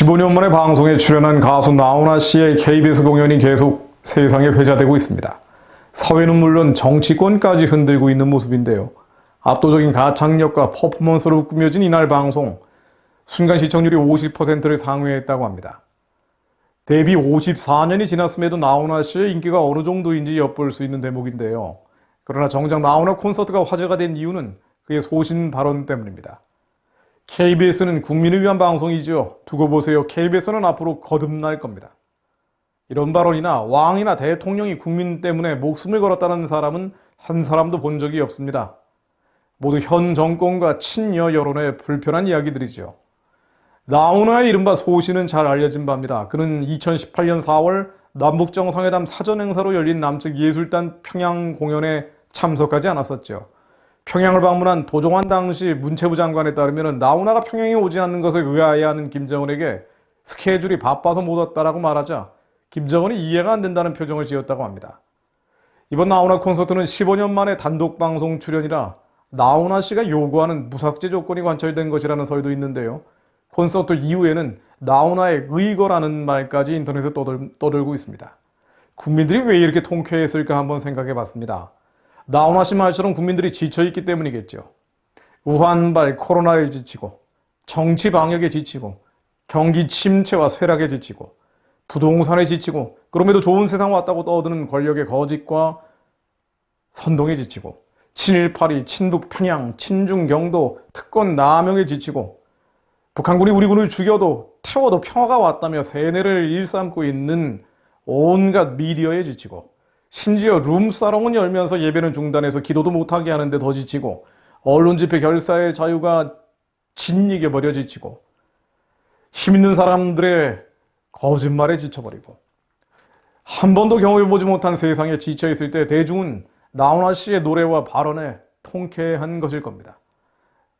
15년 만에 방송에 출연한 가수 나훈아 씨의 KBS 공연이 계속 세상에 회자되고 있습니다. 사회는 물론 정치권까지 흔들고 있는 모습인데요. 압도적인 가창력과 퍼포먼스로 꾸며진 이날 방송, 순간 시청률이 50%를 상회했다고 합니다. 데뷔 54년이 지났음에도 나훈아 씨의 인기가 어느 정도인지 엿볼 수 있는 대목인데요. 그러나 정작 나훈아 콘서트가 화제가 된 이유는 그의 소신 발언 때문입니다. KBS는 국민을 위한 방송이죠. 두고 보세요. KBS는 앞으로 거듭날 겁니다. 이런 발언이나 왕이나 대통령이 국민 때문에 목숨을 걸었다는 사람은 한 사람도 본 적이 없습니다. 모두 현 정권과 친여 여론의 불편한 이야기들이죠. 나훈아의 이른바 소신은 잘 알려진 바입니다. 그는 2018년 4월 남북정상회담 사전행사로 열린 남측 예술단 평양 공연에 참석하지 않았었죠. 평양을 방문한 도종환 당시 문체부 장관에 따르면 나훈아가 평양에 오지 않는 것을 의아해하는 김정은에게 스케줄이 바빠서 못 왔다라고 말하자 김정은이 이해가 안 된다는 표정을 지었다고 합니다. 이번 나훈아 콘서트는 15년 만에 단독 방송 출연이라 나훈아 씨가 요구하는 무삭제 조건이 관철된 것이라는 설도 있는데요. 콘서트 이후에는 나훈아의 의거라는 말까지 인터넷에 떠돌고 있습니다. 국민들이 왜 이렇게 통쾌했을까 한번 생각해 봤습니다. 나훈아 씨 말처럼 국민들이 지쳐있기 때문이겠죠. 우한발 코로나에 지치고 정치 방역에 지치고 경기 침체와 쇠락에 지치고 부동산에 지치고 그럼에도 좋은 세상 왔다고 떠드는 권력의 거짓과 선동에 지치고 친일파리, 친북 편향, 친중 경도, 특권 남용에 지치고 북한군이 우리 군을 죽여도 태워도 평화가 왔다며 세뇌를 일삼고 있는 온갖 미디어에 지치고 심지어 룸사롱은 열면서 예배는 중단해서 기도도 못하게 하는데 더 지치고 언론 집회 결사의 자유가 짓이겨버려 지치고 힘있는 사람들의 거짓말에 지쳐버리고 한 번도 경험해보지 못한 세상에 지쳐있을 때 대중은 나훈아 씨의 노래와 발언에 통쾌한 것일 겁니다.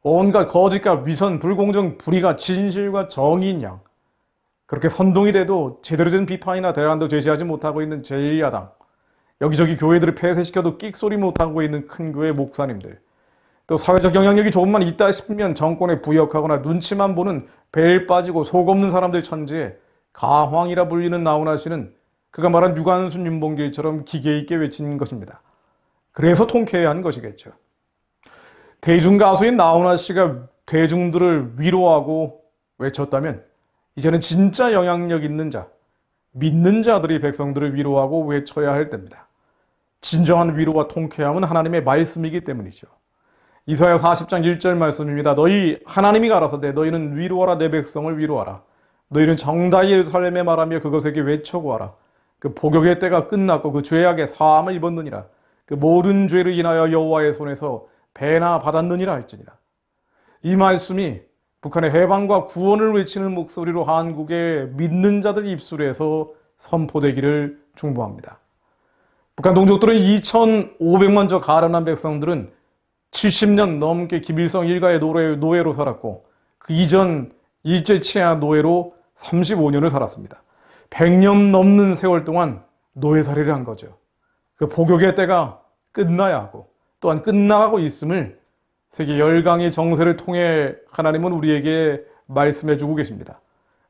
온갖 거짓과 위선, 불공정, 불의가 진실과 정의인 양 그렇게 선동이 돼도 제대로 된 비판이나 대안도 제시하지 못하고 있는 제1야당 여기저기 교회들을 폐쇄시켜도 끽소리 못하고 있는 큰 교회 목사님들 또 사회적 영향력이 조금만 있다 싶으면 정권에 부역하거나 눈치만 보는 벨 빠지고 속 없는 사람들 천지에 가황이라 불리는 나훈아 씨는 그가 말한 유관순 윤봉길처럼 기계 있게 외친 것입니다. 그래서 통쾌한 것이겠죠. 대중 가수인 나훈아 씨가 대중들을 위로하고 외쳤다면 이제는 진짜 영향력 있는 자, 믿는 자들이 백성들을 위로하고 외쳐야 할 때입니다. 진정한 위로와 통쾌함은 하나님의 말씀이기 때문이죠. 이사야 40장 1절 말씀입니다. 너희 하나님이 가라사대 너희는 위로하라 내 백성을 위로하라. 너희는 정다히 예루살렘에 말하며 그것에게 외쳐고하라. 그 복역의 때가 끝났고 그 죄악의 사함을 입었느니라. 그 모든 죄를 인하여 여호와의 손에서 배나 받았느니라 할지니라. 이 말씀이 북한의 해방과 구원을 외치는 목소리로 한국의 믿는 자들 입술에서 선포되기를 중보합니다. 북한 동족들은 2,500만 저 가련한 백성들은 70년 넘게 김일성 일가의 노예로 살았고 그 이전 일제치하 노예로 35년을 살았습니다. 100년 넘는 세월 동안 노예살이를 한 거죠. 그 복역의 때가 끝나야 하고 또한 끝나가고 있음을 세계 열강의 정세를 통해 하나님은 우리에게 말씀해주고 계십니다.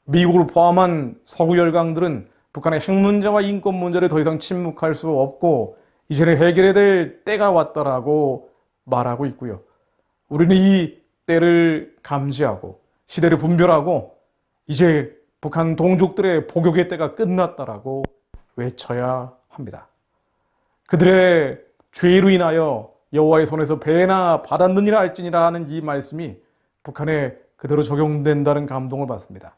미국을 포함한 서구 열강들은 북한의 핵 문제와 인권 문제를 더 이상 침묵할 수 없고 이제는 해결해야 될 때가 왔다라고 말하고 있고요. 우리는 이 때를 감지하고 시대를 분별하고 이제 북한 동족들의 복역의 때가 끝났다라고 외쳐야 합니다. 그들의 죄로 인하여 여호와의 손에서 배나 받았느니라 할지니라 하는 이 말씀이 북한에 그대로 적용된다는 감동을 받습니다.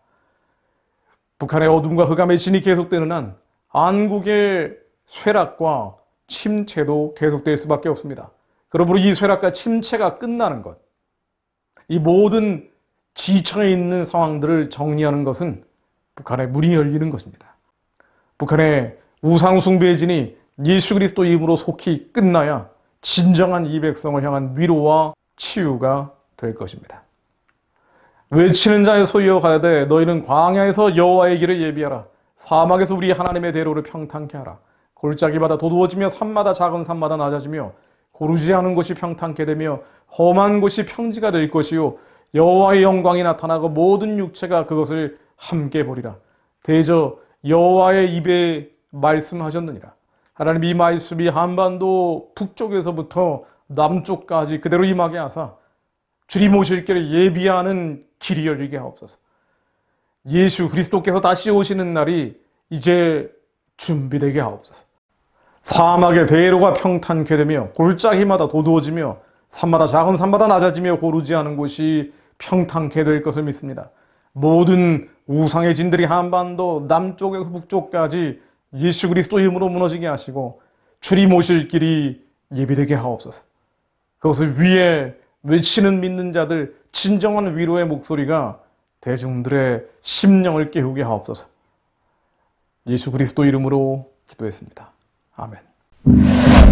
북한의 어둠과 흑암의 진이 계속되는 한 한국의 쇠락과 침체도 계속될 수밖에 없습니다. 그러므로 이 쇠락과 침체가 끝나는 것, 이 모든 지쳐있는 상황들을 정리하는 것은 북한의 문이 열리는 것입니다. 북한의 우상숭배의 진이 예수 그리스도 이름으로 속히 끝나야 진정한 이 백성을 향한 위로와 치유가 될 것입니다. 외치는 자의 소리여 가라되 너희는 광야에서 여호와의 길을 예비하라. 사막에서 우리 하나님의 대로를 평탄케 하라. 골짜기마다 도두어지며 산마다 작은 산마다 낮아지며 고르지 않은 곳이 평탄케 되며 험한 곳이 평지가 될 것이요 여호와의 영광이 나타나고 모든 육체가 그것을 함께 보리라. 대저 여호와의 입에 말씀하셨느니라. 하나님, 이 말씀이 한반도 북쪽에서부터 남쪽까지 그대로 임하게 하사 주님 오실 길을 예비하는 길이 열리게 하옵소서. 예수 그리스도께서 다시 오시는 날이 이제 준비되게 하옵소서. 사막의 대로가 평탄케 되며 골짜기마다 도두어지며 산마다 작은 산마다 낮아지며 고르지 않은 곳이 평탄케 될 것을 믿습니다. 모든 우상의 진들이 한반도 남쪽에서 북쪽까지 예수 그리스도 이름으로 무너지게 하시고 주님 오실 길이 예비되게 하옵소서. 그것을 위해 외치는 믿는 자들, 진정한 위로의 목소리가 대중들의 심령을 깨우게 하옵소서. 예수 그리스도 이름으로 기도했습니다. 아멘.